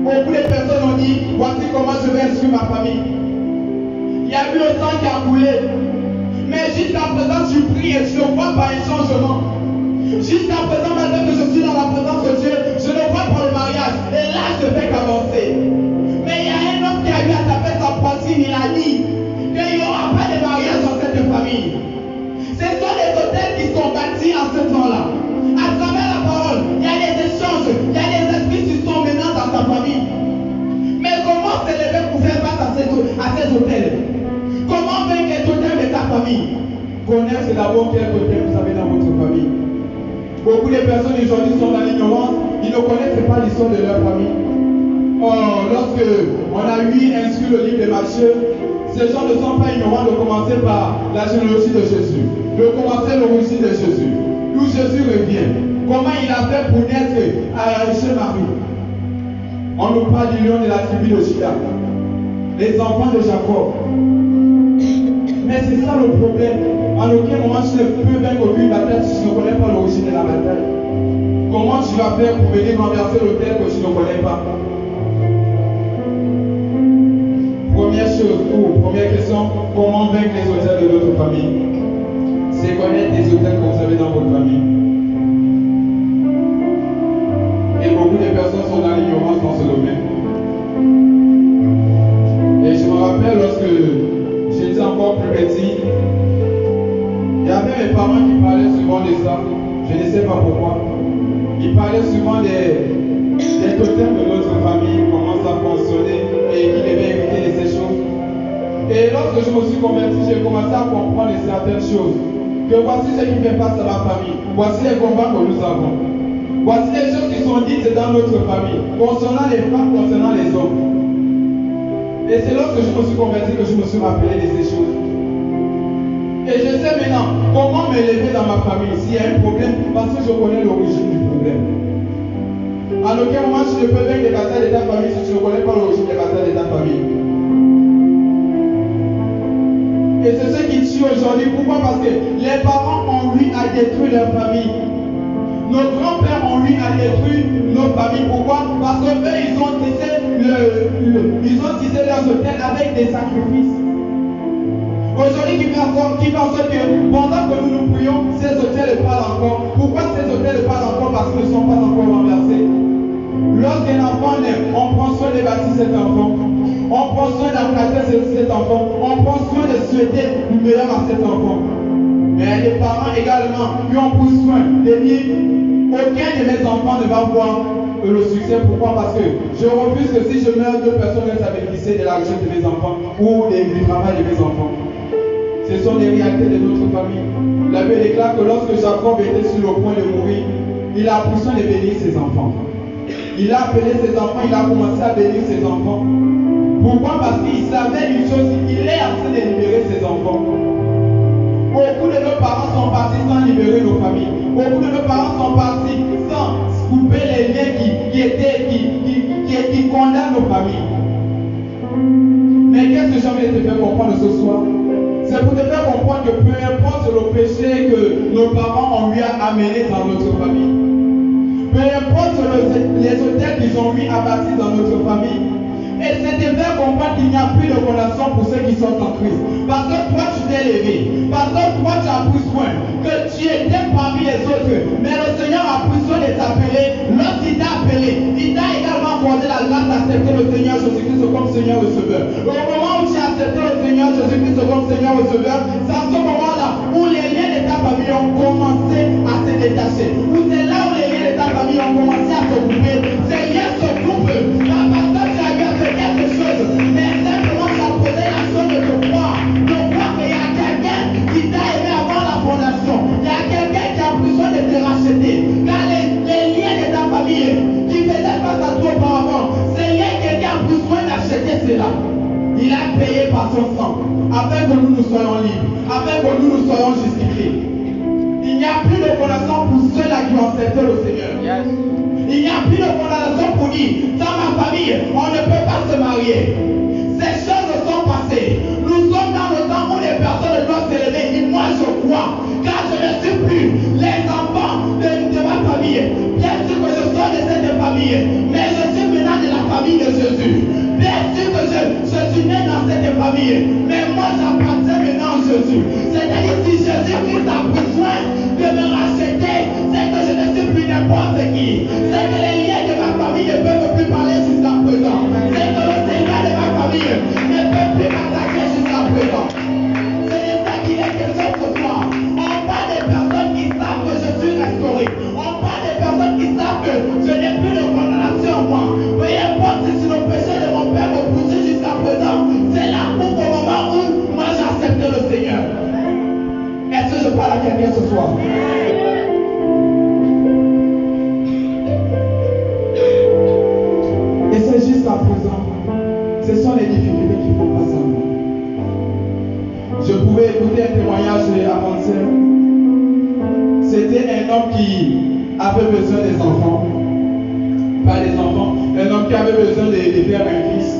Beaucoup de personnes ont dit, voici comment je vais instruire ma famille. Il y a eu le sang qui a coulé. Mais jusqu'à présent, je prie et je ne vois pas un changement. Jusqu'à présent, maintenant que je suis dans la présence de Dieu, je ne vois pas le mariage. Et là, je fais qu'avancer. Mais il y a un homme qui a eu à taper sa poitrine, il a dit qu'il n'y aura pas de mariage dans cette famille. Ce sont les hôtels qui sont bâtis en ce temps-là. À travers la parole, il y a des échanges, il y a des esprits qui sont maintenant dans ta famille. Mais comment s'élever pour faire face à ces hôtels? Comment vaincre les hôtels de ta famille? Connaître d'abord quel hôtel vous avez dans votre famille. Beaucoup de personnes aujourd'hui sont dans l'ignorance, ils ne connaissent pas l'histoire de leur famille. Oh, lorsque on a eu inscrit le livre de Matthieu, ces gens ne sont pas ignorants de commencer par la généalogie de Jésus, de commencer l'origine de Jésus, d'où Jésus revient, comment il a fait pour naître chez Marie. On nous parle du lion de la tribu de Juda, les enfants de Jacob. Mais c'est ça le problème. En aucun moment tu ne peux vaincre aucune bataille si tu ne connais pas l'origine de la bataille. Comment tu vas faire pour venir renverser l'autel que tu ne connais pas? Première chose, ou première question, comment vaincre les hôtels de notre famille? C'est connaître les hôtels que vous avez dans votre famille. Et beaucoup de personnes sont dans l'ignorance dans ce domaine. Et je me rappelle lorsque j'étais encore plus petit, il y avait mes parents qui parlaient souvent de ça. Je ne sais pas pourquoi. Ils parlaient souvent des totems de notre famille, comment ça fonctionnait et qu'ils devaient éviter ces choses. Et lorsque je me suis converti, j'ai commencé à comprendre certaines choses. Que voici ce qui fait face à ma famille. Voici les combats que nous avons. Voici les choses qui sont dites dans notre famille, concernant les femmes, concernant les hommes. Et c'est lorsque je me suis converti que je me suis rappelé de ces choses. Et je sais maintenant comment me lever dans ma famille s'il y a un problème, parce que je connais l'origine du problème. À aucun moment tu ne peux vaincre les batailles de ta famille si tu ne connais pas l'origine des batailles de ta famille. Et c'est ce qui tue aujourd'hui. Pourquoi? Parce que les parents ont eu à détruire leur famille. Nos grands-pères ont eu à détruire nos familles. Pourquoi? Parce qu'eux, ils ont tissé leurs hôtels avec des sacrifices. Aujourd'hui, qui fait en sorte que pendant que nous prions, ces hôtels parlent encore. Pourquoi ces hôtels parlent encore? Parce qu'ils ne sont pas encore renversés. Lorsqu'un enfant naît, on prend soin de bâtir cet enfant. On prend soin d'encadrer cet enfant. On prend soin de souhaiter le meilleur à cet enfant. Mais les parents également qui ont pris soin de dire aucun de mes enfants ne va voir le succès. Pourquoi? Parce que je refuse que si je meurs, deux personnes restent à bénéficier de la richesse de mes enfants ou du travail de mes enfants. Ce sont les réalités de notre famille. La Bible déclare que lorsque Jacob était sur le point de mourir, il a pris soin de bénir ses enfants. Il a appelé ses enfants, il a commencé à bénir ses enfants. Pourquoi? Parce qu'il savait une chose, il est en train de libérer ses enfants. Beaucoup de nos parents sont partis sans libérer nos familles. Beaucoup de nos parents sont partis sans couper les liens qui condamnent nos familles. Mais qu'est-ce que j'ai envie de te faire comprendre ce soir? C'est pour te faire comprendre que peu importe le péché que nos parents ont eu à amener dans notre famille, peu importe les hôtels qu'ils ont eu à bâtir dans notre famille, et c'est de faire comprendre qu'il n'y a plus de condamnation pour ceux qui sont en Christ. Parce que toi tu t'es levé, parce que toi tu as pris soin, que tu étais parmi les autres, mais le Seigneur a pris soin de t'appeler. Lorsqu'il t'a appelé, il t'a également accordé la grâce d'accepter le Seigneur Jésus-Christ comme Seigneur et Sauveur. Au moment où tu as accepté le Seigneur Jésus-Christ comme Seigneur et Sauveur, c'est à ce moment-là où les liens de ta famille ont commencé à se détacher. Où c'est là où les liens de ta famille ont commencé à se couper. Ces liens se coupent. Parce que tu as eu à faire quelque chose, mais simplement tu as posé l'action de te croire. De croire qu'il y a quelqu'un qui t'a aimé avant la fondation. Il y a quelqu'un qui a besoin de te racheter. Car les liens de ta famille qui faisaient face à toi auparavant, ces liens, quelqu'un a besoin d'acheter cela. Il a payé par son sang, afin que nous soyons libres, afin que nous soyons justifiés. Il n'y a plus de condamnation pour ceux-là qui ont accepté le Seigneur. Yes. Il n'y a plus de condamnation pour dire, dans ma famille, on ne peut pas se marier. Ces choses sont passées. Nous sommes dans le temps où les personnes doivent s'élever. Et moi je crois, car je ne suis plus les enfants de ma famille. Bien sûr que je sors de cette famille, mais je suis maintenant de la famille de famille. Mais moi, j'appartiens maintenant à Jésus. C'est-à-dire, si Jésus-Christ a besoin de me racheter, c'est que je ne suis plus n'importe qui. C'est que les liens de ma famille ne peuvent plus parler jusqu'à présent. C'est que le Seigneur de ma famille ne peut plus m'attaquer jusqu'à présent. C'est de ça qu'il est question ce soir. On parle des personnes qui savent que je suis restauré. On parle des personnes qui savent que je n'ai plus de condamnation en moi. Peu importe si c'est le péché de mon père me poussé jusqu'à présent, c'est là pour au moment où moi j'ai accepté le Seigneur. Est-ce que je parle à quelqu'un ce soir? Et c'est jusqu'à présent, ce sont les difficultés qui font passer à moi. Je pouvais écouter un témoignage avant-hier. C'était un homme qui avait besoin des enfants. Pas des enfants, un homme qui avait besoin de faire un fils.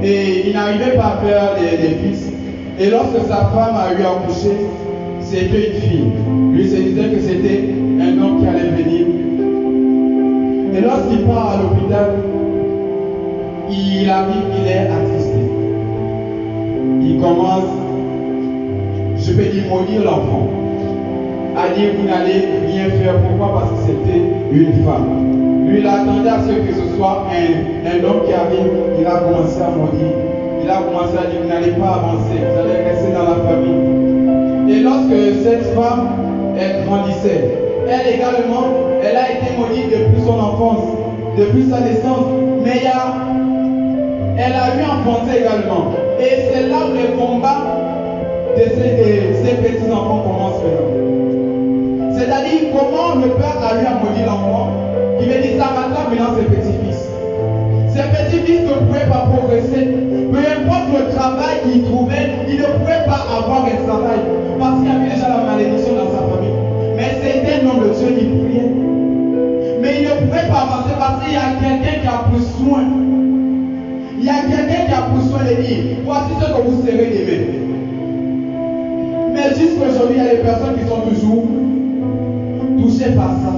Et il n'arrivait pas à faire des fils. Et lorsque sa femme a eu accouché, c'était une fille. Lui se disait que c'était un homme qui allait venir. Et lorsqu'il part à l'hôpital, il arrive, il est attristé. Il commence, je peux dire, maudire l'enfant. À dire, vous n'allez rien faire. Pourquoi? Parce que c'était une femme. Lui, il attendait à ce que ce soit un homme qui arrive. Il a commencé à maudire. Il a commencé à dire, vous n'allez pas avancer, vous allez rester dans la famille. Et lorsque cette femme, elle grandissait, elle également, elle a été maudite depuis son enfance, depuis sa naissance. Mais elle a eu enfanté également. Et c'est là où les combats de ces petits-enfants commencent maintenant. C'est-à-dire comment le père a eu à maudire l'enfant, qui veut dire ça rattrape maintenant ses petits-fils. Ces petits-fils ne pouvaient pas progresser. Peu importe le travail qu'il trouvait, il ne pouvait pas avoir un travail. Parce qu'il y avait déjà la malédiction dans sa famille. Mais c'était un homme de Dieu qui priait. Mais il ne pouvait pas avancer parce qu'il y a quelqu'un qui a pris soin. Il y a quelqu'un qui a pris soin de dire, voici ce que vous serez demain. Mais jusqu'aujourd'hui, il y a des personnes qui sont toujours touchées par ça.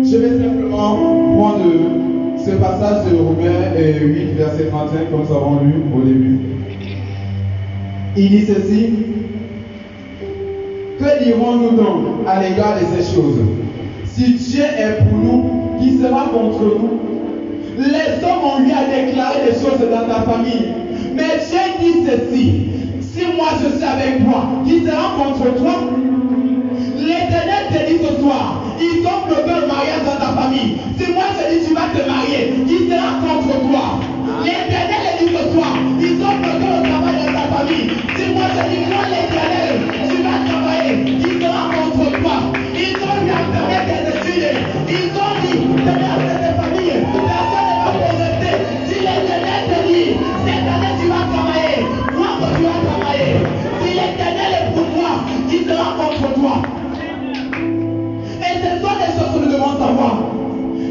Je vais simplement prendre ce passage de Romains 8, verset 35, comme nous avons lu au début. Il dit ceci: que dirons-nous donc à l'égard de ces choses? Si Dieu est pour nous, qui sera contre nous? Les hommes ont eu à déclarer des choses dans ta famille. Mais Dieu dit ceci: si moi je suis avec toi, qui sera contre toi? L'Éternel te dit ce soir, ils ont bloqué le mariage dans ta famille. Si moi je dis tu vas te marier, qui sera contre toi? L'Éternel te dit ce soir, ils ont bloqué le travail dans ta famille. Si moi je dis moi l'Éternel, tu vas travailler, qui sera contre toi? Ils ont eu à permettre tes études. Ils ont dit, tenez cette famille, personne ne va progresser. Si l'Éternel te dit, cette année tu vas travailler, moi que tu vas travailler. Si l'Éternel est pour toi, qui sera contre toi? Et ce sont des choses que nous devons savoir.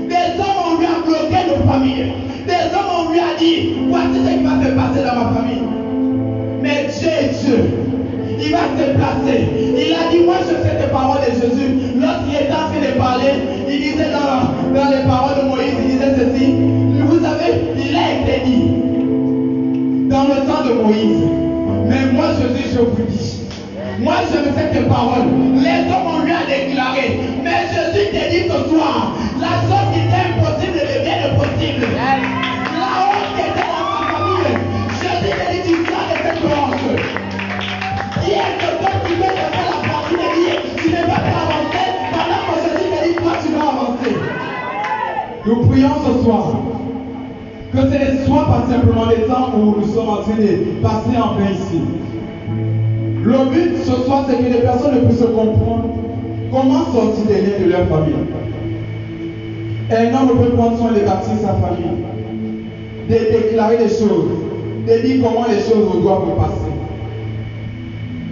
Des hommes ont eu à bloquer nos familles. Des hommes ont eu à dire, voici ce qui va se passer dans ma famille. Mais Dieu est Dieu. Il va se placer. Il a dit, moi je sais des paroles de Jésus. Lorsqu'il était en train de parler, il disait dans les paroles de Moïse, il disait ceci. Vous savez, il a été dit dans le temps de Moïse. Mais moi Jésus, je vous dis. Moi je me sais tes paroles. Les hommes ont eu à déclarer. Mais Jésus te dit ce soir, la chose qui était impossible devient possible. La honte qui était dans ta famille, Jésus te dit tu sors de cette honte. Qui est quelqu'un qui veut te faire la partie de dire tu n'es pas fait avancer pendant que Jésus te dit toi tu vas avancer. Nous prions ce soir que ce ne soit pas simplement les temps où nous sommes en train de passer en paix ici. Le but ce soir, c'est que les personnes ne puissent comprendre comment sortir des liens de leur famille. Un homme peut prendre soin de bâtir sa famille, de déclarer des choses, de dire comment les choses doivent passer.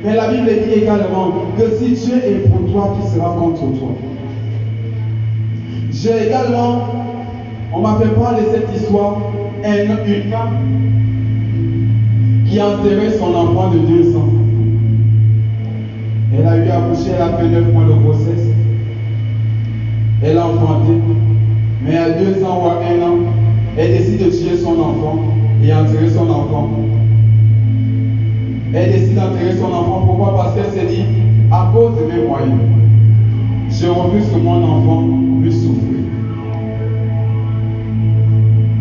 Mais la Bible dit également que si Dieu est pour toi, qui sera contre toi? J'ai également, on m'a fait parler de cette histoire, une femme qui a enterré son enfant de 2 ans. Elle a eu à accoucher, elle a fait 9 mois de grossesse. Elle a enfanté. Mais à 2 ans ou à 1 an, elle décide de tuer son enfant et enterrer son enfant. Elle décide d'enterrer son enfant. Pourquoi? Parce qu'elle s'est dit, à cause de mes moyens, je refuse que mon enfant puisse souffrir.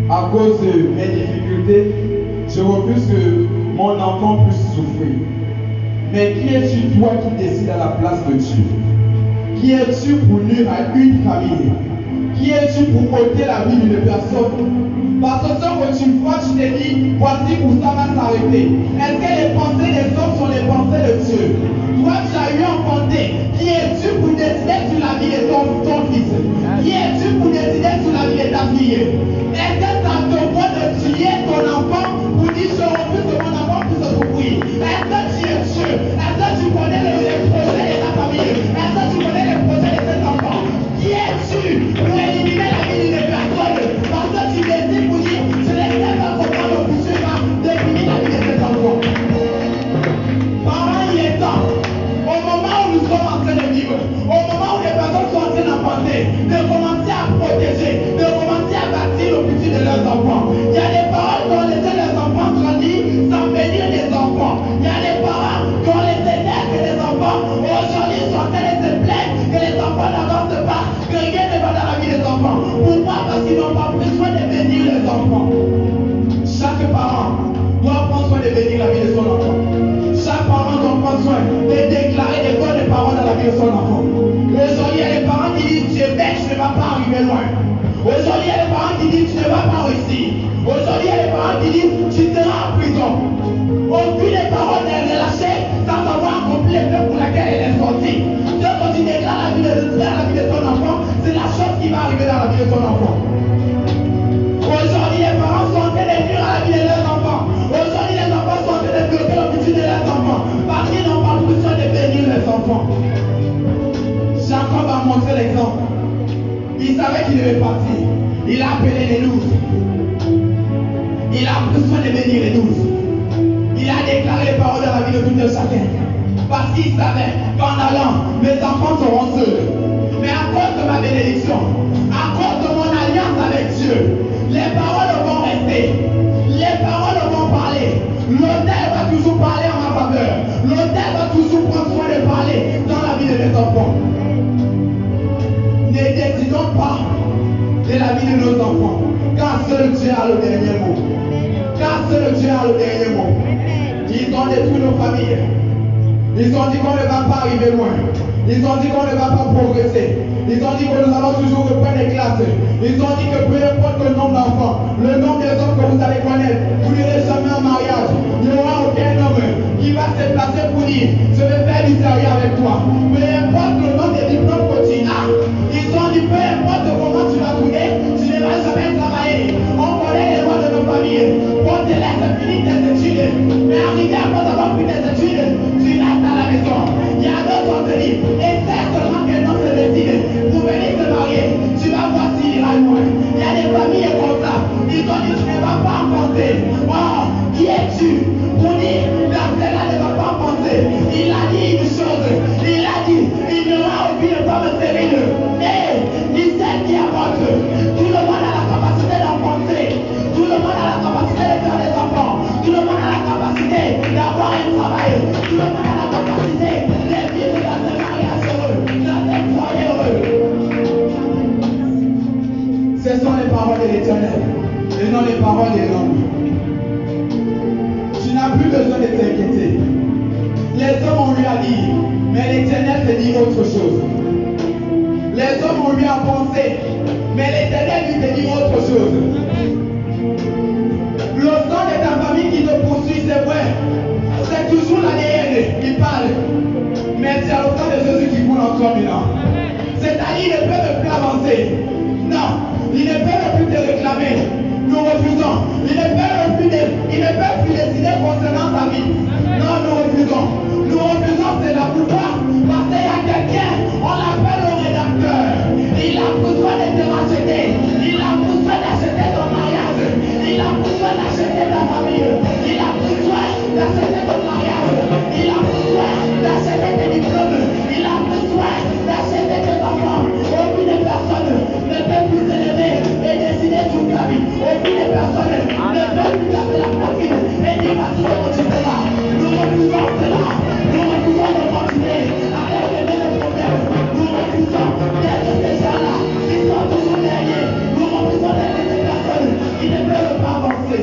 À cause de mes difficultés, je refuse que mon enfant puisse souffrir. Mais qui es-tu, toi, qui décides à la place de Dieu? Qui es-tu pour nuire à une famille? Qui es-tu pour ôter la vie d'une personne? Parce que ce que tu vois, tu te dis, voici où ça va s'arrêter. Est-ce que les pensées des hommes sont les pensées de Dieu? Toi, tu as eu un compter. Qui es-tu pour décider sur la vie de ton fils? Qui es-tu pour décider sur la vie de ta fille? Est-ce que ça te voit de tuer ton enfant pour dire je refuse que mon enfant puisse souffrir? Est-ce que tu es Dieu? Est-ce que tu connais les projets de ta famille? Est-ce que tu connais les projets de cet enfant? Qui es-tu pour éliminer la vie d'une personne? Parce que tu décides pour dire je ne sais pas comment le futur va définir la vie de cet enfant. Parents, il est temps. Au moment où nous sommes en train de vivre, au moment où les personnes sont en train d'enfanter, de commencer à protéger, de commencer à bâtir le futur de leurs enfants. Il y a des parents qui ont laissé leurs enfants grandir sans bénir les enfants. Il y a des parents qui ont laissé naître des enfants. Aujourd'hui, ils sont en train de se plaindre que les enfants n'avancent pas, que rien ne va dans la vie des enfants. Pourquoi? Parce qu'ils n'ont pas pris soin de bénir les enfants. Chaque parent doit prendre soin de bénir la vie de son enfant. Chaque parent doit prendre soin de déclarer des bonnes paroles dans la vie de son enfant. Aujourd'hui, il y a des parents qui disent tu es bête, tu ne vas pas arriver loin. Aujourd'hui, il y a des parents qui disent tu ne vas pas réussir. Aujourd'hui, il y a des parents qui disent tu seras en prison. Aucune des paroles n'est relâchée sans avoir accompli le fait pour laquelle elle est sortie. Donc, quand tu déclares la vie de ton enfant, c'est la chose qui va arriver dans la vie de ton enfant. Aujourd'hui, les parents sont en train de nuire à la vie de leurs enfants. Aujourd'hui, les enfants sont en train de bloquer le futur de leurs enfants parce qu'ils n'ont pas pris soin de bénir les enfants. Jacob a montré l'exemple. Il savait qu'il devait partir. Il a appelé les 12. Il a pris soin de bénir les 12. Il a déclaré les paroles dans la vie de tout un chacun. Parce qu'il savait qu'en allant, mes enfants seront seuls. Mais à cause de ma bénédiction, à cause de mon alliance avec Dieu, les paroles vont rester. Les paroles vont parler. L'autel va toujours parler en ma faveur. L'autel va toujours prendre soin de parler dans la vie de mes enfants. Ne décidons pas de la vie de nos enfants, car seul Dieu a le dernier mot. Car seul Dieu a le dernier mot. Ils ont détruit nos familles. Ils ont dit qu'on ne va pas arriver loin. Ils ont dit qu'on ne va pas progresser. Ils ont dit que nous allons toujours reprendre les classes. Ils ont dit que peu importe le nombre d'enfants, le nombre des hommes que vous allez connaître, vous n'irez jamais en mariage. Il n'y aura aucun homme qui va se placer pour dire je vais faire du sérieux avec toi. Peu importe le nombre de diplômes que tu as. Ils ont dit peu importe comment tu vas tourner, tu ne vas jamais travailler. On connaît les lois de nos familles. On te laisse finir tes études. Mais arrivé après avoir fini tes études, tu restes à la maison. Il y a d'autres qui te disent, essaie seulement que l'homme se décide pour venir te marier. Tu vas voir s'il ira loin. Il y a des familles comme ça. Ils ont dit, tu ne vas pas enfanter. Oh, qui es-tu pour dire, dans celle-là ne va pas enfanter? Il a dit une chose. Il a dit, il n'y aura aucune femme stérile. Mais, il sait qui apporte. Tout le monde a la capacité d'enfanter. Tout le monde a la capacité de faire des enfants. Tout le monde a la capacité d'avoir un travail. Tout le monde a la capacité de vivre dans un mariage heureux, dans un foyer heureux. Ce sont les paroles de l'Éternel et non les paroles des hommes. Tu n'as plus besoin de t'inquiéter. Les hommes ont lui à dire, mais l'Éternel te dit autre chose. Les hommes ont lui à penser, mais l'Éternel lui te dit autre chose. Le sang de ta famille qui te poursuit, c'est vrai. C'est toujours l'ADN qui parle. Mais c'est le sang de Jésus qui coule en toi maintenant. C'est-à-dire, il ne peut plus avancer. Non, il ne peut plus te réclamer. Nous refusons. Il ne peut plus décider concernant ta vie. Non, nous refusons. Nous refusons, c'est la pouvoir. Parce qu'il y a quelqu'un, on l'appelle le rédacteur. Il a besoin de te racheter. Il a besoin d'acheter ton mariage. Il a besoin d'acheter ta famille. Il a besoin d'acheter ton mariage. Il a besoin d'acheter tes diplômes. Il a besoin d'acheter tes enfants. Aucune personne ne peut plus s'élever et décider toute ta vie. des personnes ne veulent plus taper la platine et dire voici ce que tu fais là. Nous refusons cela. Nous refusons de continuer avec les mêmes problèmes. Nous refusons d'être ces gens-là qui sont toujours derrière. Nous refusons d'être ces personnes qui ne veulent pas avancer.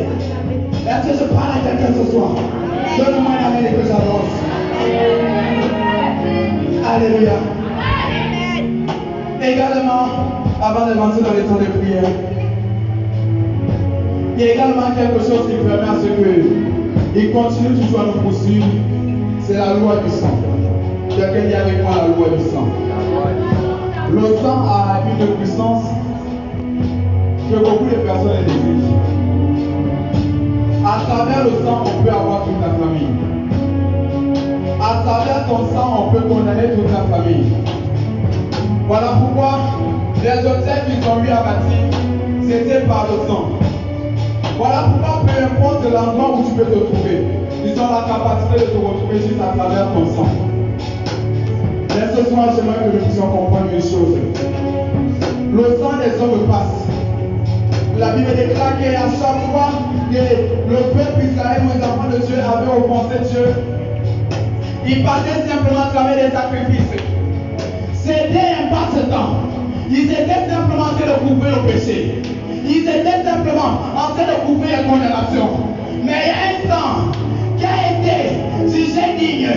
Est-ce que je parle à quelqu'un ce soir? Donne-moi une amène et que j'avance. Alléluia. Également, avant d'avancer dans les temps de prière, il y a également quelque chose qui permet à ce qu'il continue toujours à nous poursuivre. C'est la loi du sang. Quelqu'un dit avec moi la loi du sang. Le sang a une puissance que beaucoup de personnes négligent. À travers le sang, on peut avoir toute la famille. À travers ton sang, on peut condamner toute la famille. Voilà pourquoi les hôtels qu'ils ont eu à bâtir, c'était par le sang. Voilà pourquoi peu importe l'endroit où tu peux te trouver, ils ont la capacité de te retrouver juste à travers ton sang. Mais ce soir, j'aimerais que nous puissions comprendre une chose. Le sang des hommes passe. La Bible déclare qu'à chaque fois que le peuple Israël ou les enfants de Dieu avaient offensé Dieu, ils passaient simplement à travers des sacrifices. C'était un passe-temps. Ils étaient simplement en train de couvrir le péché. Ils étaient simplement en train de couvrir la condamnation. Mais il y a un sang qui a été jugé digne.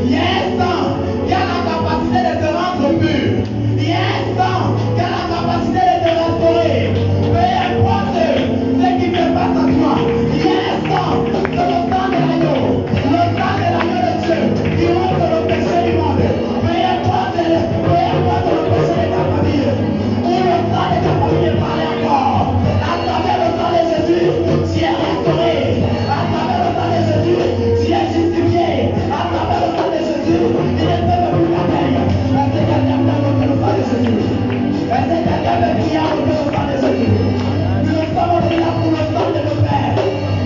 Il y a un sang qui a la capacité de te rendre pur. Il y a un sang qui a la capacité de te restaurer. Peu importe ce qui se passe à toi. Il y a un sang, c'est le sang de l'agneau. Le sang de l'agneau de Dieu qui rentre le péché du monde. Peu importe le péché de ta famille. Ou le sang de ta famille parle encore. À travers le sang de Jésus, tu es restauré. À travers le sang de Jésus, tu es justifié. À travers le sang de Jésus, il ne peut plus t'appeler. Est-ce que quelqu'un peut invoquer le sang de Jésus? Est-ce que quelqu'un peut prier invoquer le sang de Jésus? Nous ne sommes plus là pour le sang de nos pères.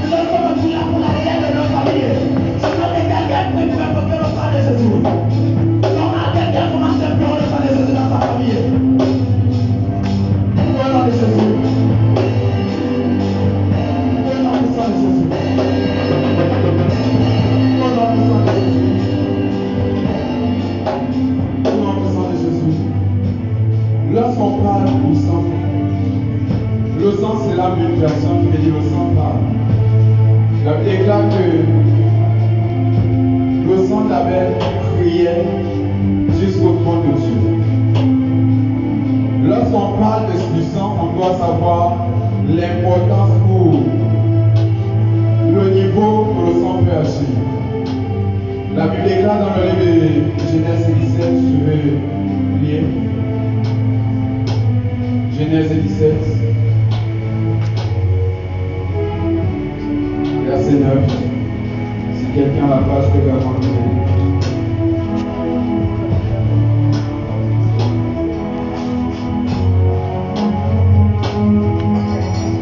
Nous ne sommes plus là pour la terre de nos familles. Je veux que quelqu'un puisse invoquer le sang de Jésus. Non, quelqu'un commence à pleurer le sang de Jésus dans sa famille. Au nom de Jésus. Au nom du sang de Jésus. Au nom du sang de Jésus. Au nom du sang de Jésus. Lorsqu'on parle du sang, le sang c'est l'âme d'une personne qui dit le sang parle. La Bible déclare que le sang d'Abel criait jusqu'au trône de Dieu. Lorsqu'on parle du sang, on doit savoir l'importance pour le niveau que le sang peut agir. La Bible déclare dans le livre de Genèse 17, je vais lire. Genèse 17, verset 9. Si quelqu'un a la page peut également lire.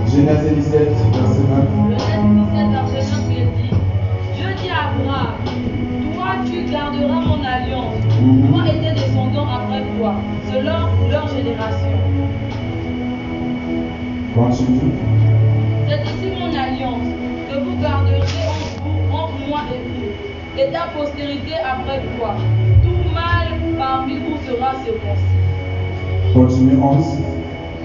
Genèse 17, verset 9. Genèse 17, verset 9, il dit: Je dis à Abraham, toi tu garderas mon alliance, toi et tes descendants après toi, selon leur génération. Continue. C'est ici mon alliance, que vous garderez entre moi et vous, et ta postérité après toi. Tout mâle parmi vous sera circoncis. Continue 11.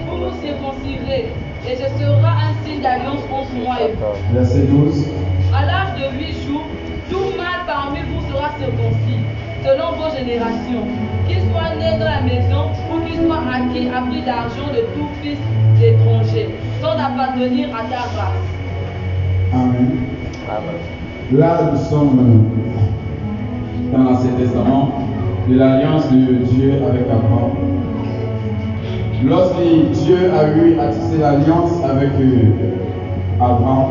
Vous me circoncirez, et ce sera un signe d'alliance entre moi et vous. Verset 12. À l'âge de 8 jours, tout mâle parmi vous sera circoncis, selon vos générations, qu'il soit né dans la maison ou qu'il soit acquis à prix d'argent de tout fils d'étranger, sans appartenir à ta race. Amen. Amen. Là, nous sommes dans l'Ancien Testament de l'alliance de Dieu avec Abraham. Lorsque Dieu a eu à tisser l'alliance avec Abraham,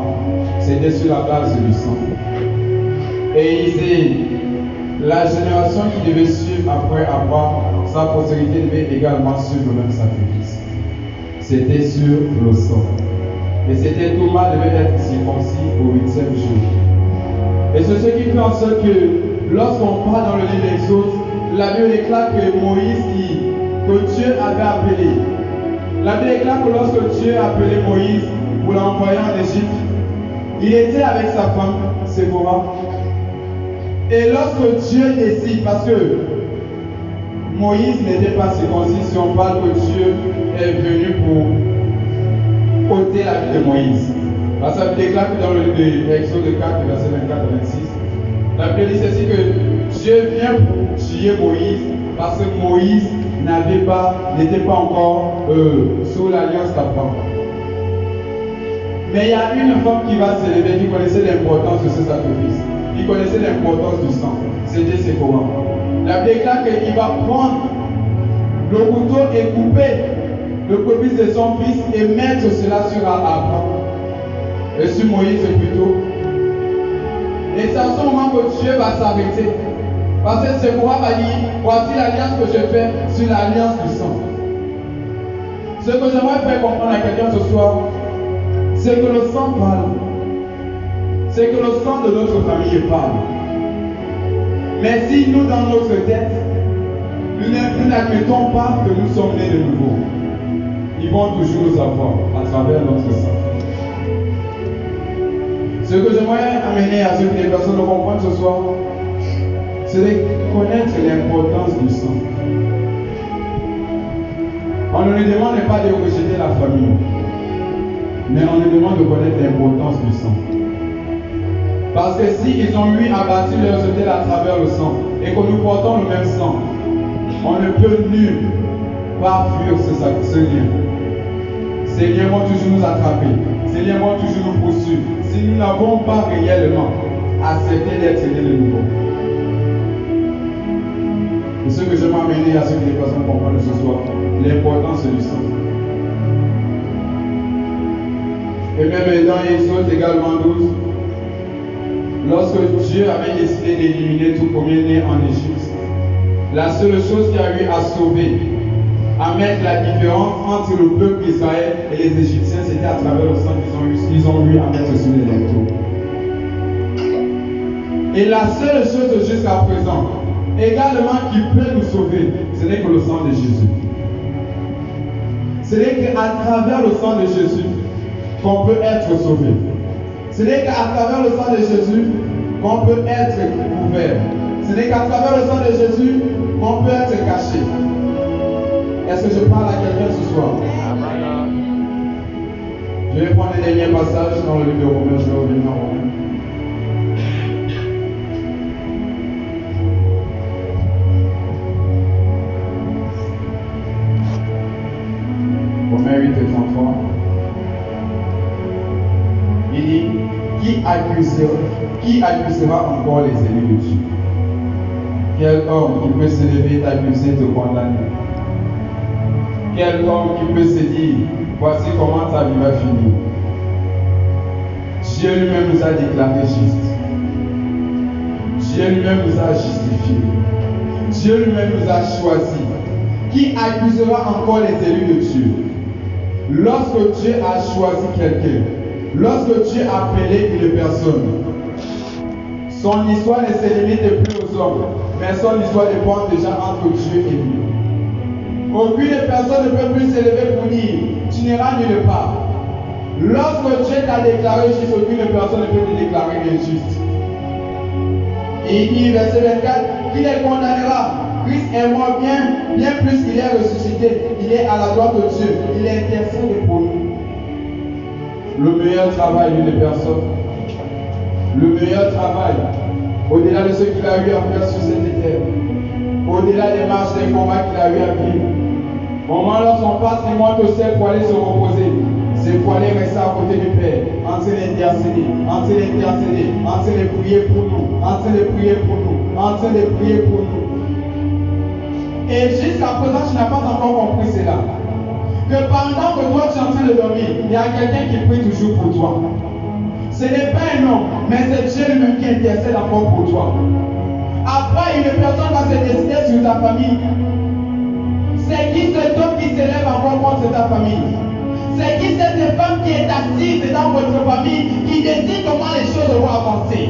c'était sur la base du sang. Et c'est la génération qui devait suivre après Abraham, sa postérité devait également suivre le même sacrifice. C'était sur le sang. Et c'était tout mâle devait être circoncis au 8e jour. Et c'est ce qui fait en sorte que lorsqu'on parle dans le livre d'Exode, la Bible déclare que Moïse, que Dieu avait appelé, La Bible déclare que lorsque Dieu a appelé Moïse pour l'envoyer en Égypte, il était avec sa femme, Séphora. Et lorsque Dieu décide, parce que Moïse n'était pas circoncis, si on parle que Dieu est venu pour ôter la vie de Moïse. Parce que ça déclare que dans le livre de Exode 4, verset 24 à 26, la Bible dit ceci que Dieu vient pour tuer Moïse parce que Moïse n'était pas encore sous l'alliance d'Abraham. Mais il y a une femme qui va s'élever, qui connaissait l'importance de ce sacrifice, qui connaissait l'importance du sang. C'était Séphora. La Bible déclare qu'il va prendre le couteau et couper le prépuce de son fils et mettre cela sur Abraham. Et sur Moïse plutôt. Et c'est à ce moment que Dieu va s'arrêter. Parce que Séphora va dire, voici l'alliance que je fais sur l'alliance du sang. Ce que j'aimerais faire comprendre à quelqu'un ce soir, c'est que le sang parle. C'est que le sang de notre famille parle. Mais si nous, dans notre tête, nous n'admettons pas que nous sommes nés de nouveau, ils vont toujours nous avoir à travers notre sang. Ce que j'aimerais amener à ceux que les personnes ne comprennent ce soir, c'est de connaître l'importance du sang. On ne nous demande pas de rejeter la famille, mais on nous demande de connaître l'importance du sang. Parce que s'ils ont eu à bâtir leur hôtel à travers le sang, et que nous portons le même sang, on ne peut nulle part fuir ce lien. Ces liens vont toujours nous attraper. Ces liens vont toujours nous poursuivre. Si nous n'avons pas réellement accepté d'être nés de nouveau. Et ce que je m'amène à ce que les personnes comprennent ce soir, l'importance du sang. Et même dans Exode également 12, lorsque Dieu avait décidé d'éliminer tout premier-né en Égypte, la seule chose qu'il a eu à sauver, à mettre la différence entre le peuple d'Israël et les Égyptiens, c'était à travers le sang qu'ils ont eu à mettre sur les linteaux. Et la seule chose jusqu'à présent, également qui peut nous sauver, ce n'est que le sang de Jésus. Ce n'est qu'à travers le sang de Jésus qu'on peut être sauvé. Ce n'est qu'à travers le sang de Jésus qu'on peut être couvert. Ce n'est qu'à travers le sang de Jésus qu'on peut être caché. Est-ce que je parle à quelqu'un ce soir? Je vais prendre le dernier passage dans le livre de Romains. Je vais revenir en Romains. Romains 8 et 33. Il dit, qui accusera encore les élus de Dieu? Quel homme qui peut s'élever, t'accuser, te condamner? Quel homme qui peut se dire, voici comment ta vie va finir? Dieu lui-même nous a déclaré juste. Dieu lui-même nous a justifié. Dieu lui-même nous a choisi. Qui accusera encore les élus de Dieu? Lorsque Dieu a choisi quelqu'un, lorsque Dieu a appelé une personne, son histoire ne se limite plus aux hommes, mais son histoire dépend déjà entre Dieu et lui. Aucune personne ne peut plus s'élever pour dire, tu n'iras nulle part. Lorsque Dieu t'a déclaré juste, aucune personne ne peut te déclarer injuste. Et il dit, verset 24, qui les condamnera? Christ est mort bien plus qu'il est ressuscité. Il est à la droite de Dieu. Il est intercède pour nous. Le meilleur travail d'une personne, le meilleur travail, au-delà de ce qu'il a eu à faire sur cette terre, au-delà des marches, des combats qu'il a eu à vivre, au moment lorsqu'on passe les mois au ciel pour aller se reposer, c'est pour aller rester à côté du Père, en train d'intercéder, en train d'intercéder, en train de prier pour nous, en train de prier pour nous, en train de prier pour nous. Et jusqu'à présent, tu n'as pas encore compris cela. Que pendant que toi tu es en train de dormir, il y a quelqu'un qui prie toujours pour toi. Ce n'est pas un homme, mais c'est Dieu lui-même qui intercède encore pour toi. Après, une personne va se décider sur ta famille. C'est qui cet homme qui s'élève encore contre ta famille? C'est qui cette femme qui est assise dans votre famille, qui décide comment les choses vont avancer?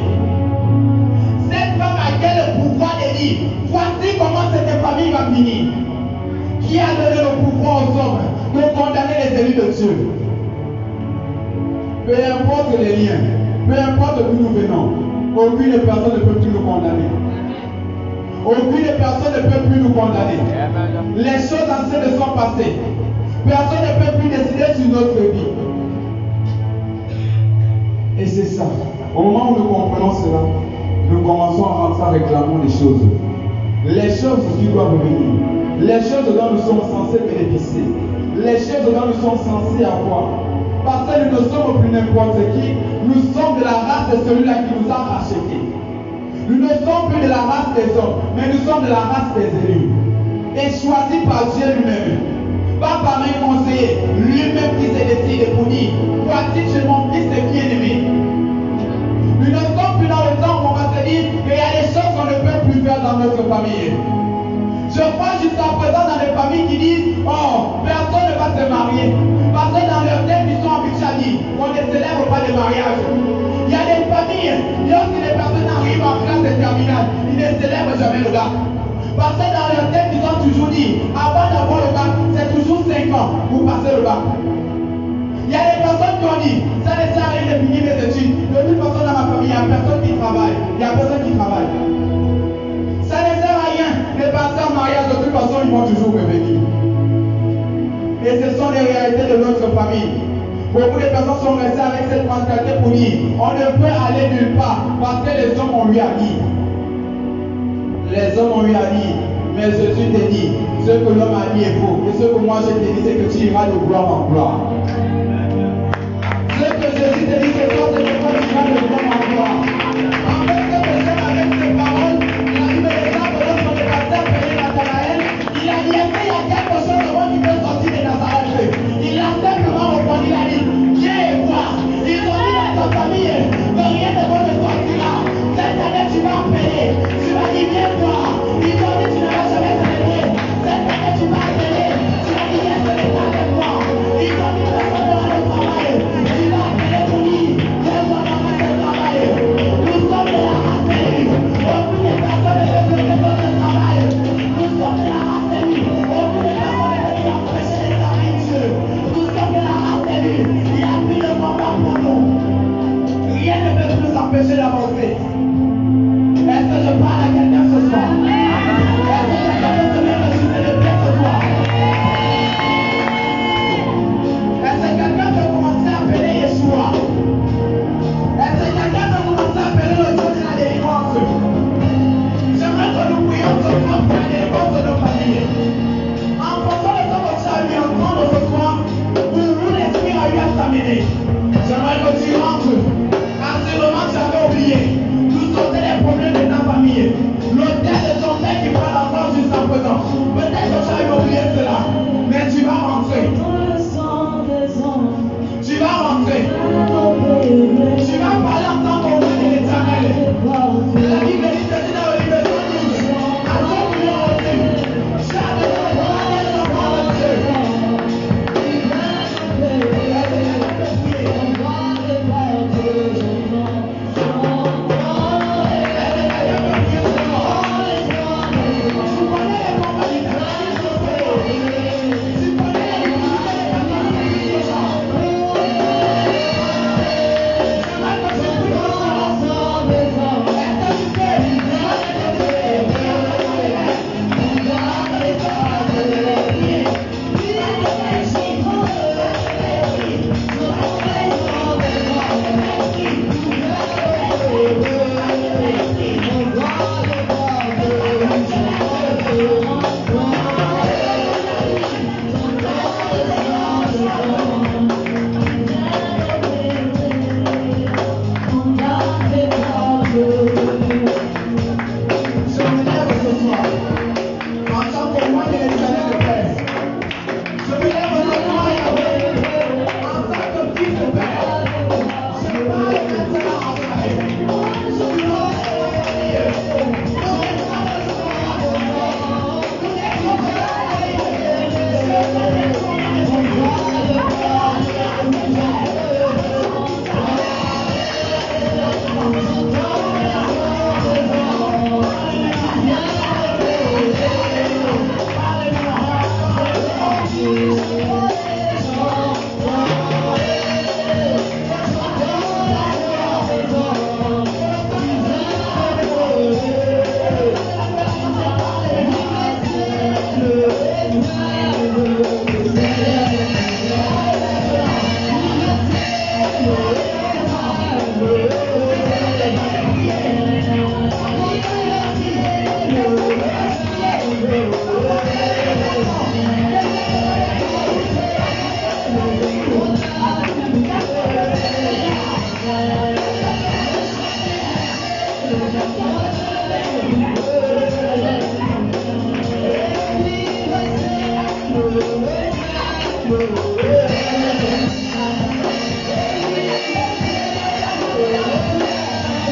Cette femme a quel pouvoir de dire, voici comment cette famille va finir? Qui a donné le pouvoir aux hommes de condamner béni de Dieu. Peu importe les liens, peu importe d'où nous venons, aucune personne ne peut plus nous condamner. Aucune personne ne peut plus nous condamner. Les choses anciennes sont passées. Personne ne peut plus décider sur notre vie. Et c'est ça. Au moment où nous comprenons cela, nous commençons à rentrer à réclamer les choses. Les choses qui doivent venir. Les choses dont nous sommes censés bénéficier. Les choses dont nous sommes censés avoir. Parce que nous ne sommes plus n'importe qui. Nous sommes de la race de celui-là qui nous a rachetés. Nous ne sommes plus de la race des hommes, mais nous sommes de la race des élus. Et choisis par Dieu lui-même. Pas par un conseiller. Lui-même qui s'est décidé pour dire, voici chez mon fils bien-aimé. Nous ne sommes plus dans le temps où on va se dire qu'il y a des choses qu'on ne peut plus faire dans notre famille. Je crois jusqu'à présent dans des familles qui disent, oh, personne ne va se marier. Parce que dans leur tête, ils sont habitués à dire, on ne célèbre pas de mariage. Il y a des familles, lorsque les personnes arrivent en classe de terminale, ils ne célèbrent jamais le bac. Parce que dans leur tête, ils ont toujours dit, avant d'avoir le bac, c'est toujours 5 ans pour passer le bac. Il y a des personnes qui ont dit, ça ne sert à rien de finir mes études. De toute façon, dans ma famille, il n'y a personne qui travaille. Il n'y a personne qui travaille. Ça ne sert à rien de passer en mariage. De toute façon, ils vont toujours revenir. Et ce sont les réalités de notre famille. Beaucoup de personnes sont restées avec cette mentalité pour dire, on ne peut aller nulle part parce que les hommes ont eu à dire. Les hommes ont eu à dire. Mais Jésus te dit, ce que l'homme a dit est faux. Et ce que moi je te dis, c'est que tu iras de gloire en gloire. Ce que Jésus te dit, c'est toi, c'est que toi, tu iras de gloire en gloire. En fait, ce que j'aime avec ces paroles, la Bible est là, lorsque le pasteur appelé Nathanaël, il a dit, est-ce qu'il y a quelque chose de bon qui peut sortir de Nazareth? Il a simplement répondu, il a dit, viens et vois. Ils ont dit à ta famille, que rien de bon ne sortira. Cette année, tu vas appeler. Tu vas dire, viens voir. Ils ont dit, tu ne vas jamais célébrer. Cette année, tu vas appeler. Tu vas dire, viens célébrer avec moi. Ils ont dit, personne ne va le travail. Tu vas appeler pour dire, viens voir dans ce travail. Nous sommes de la race élue. Aucune personne ne peut bloquer notre travail. Nous sommes de la race élue. Aucune personne ne peut empêcher les servir Dieu. Nous sommes de la race élue. Il n'y a plus de combat pour nous. Rien ne peut nous empêcher d'avancer. Est-ce que je parle à quelqu'un ce soir? Est-ce que quelqu'un peut se mettre sur le pied ce soir? Est-ce que quelqu'un peut commencer à appeler Yeshua? Est-ce que quelqu'un peut commencer à appeler le Dieu de la délivrance? J'aimerais que nous prions ce soir pour la délivrance de nos familles. En pensant le temps que tu as eu à prendre ce soir, où l'esprit a eu à t'amener. J'aimerais que tu rentres à ce moment que tu avais oublié. Nous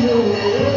Oh,